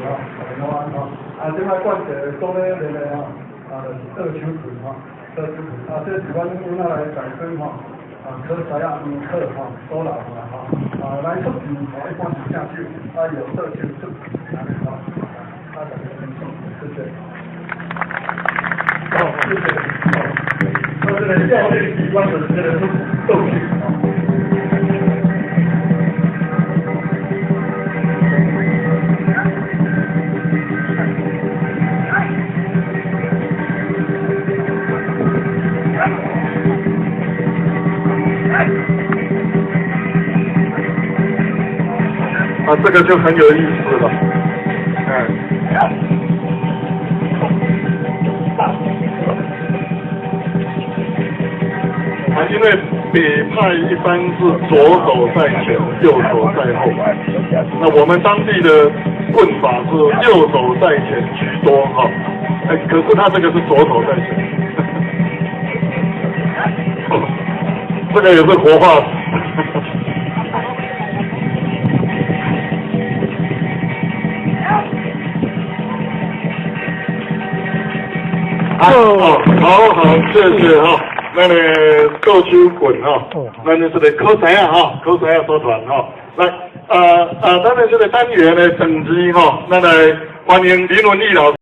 哈，台湾哈，即摆冠者讲咧咧哈，倒手棍哈，倒手棍这是阮阮来改生哈，可采课哈，所来哈，来出题一般是下手，有倒手出题哈，大家分享，谢谢。好，谢谢。那这个教练习惯的这个逗趣。这个就很有意思了，因为北派一般是左手在前，右手在后，那我们当地的棍法是右手在前居多哈，可是他这个是左手在前，这个也是活化石。好，谢谢哈。那个倒手棍哈，咱这个考生啊哈，考生啊组团哈，来咱的这个单元的等级哈，咱来欢迎林文义老师。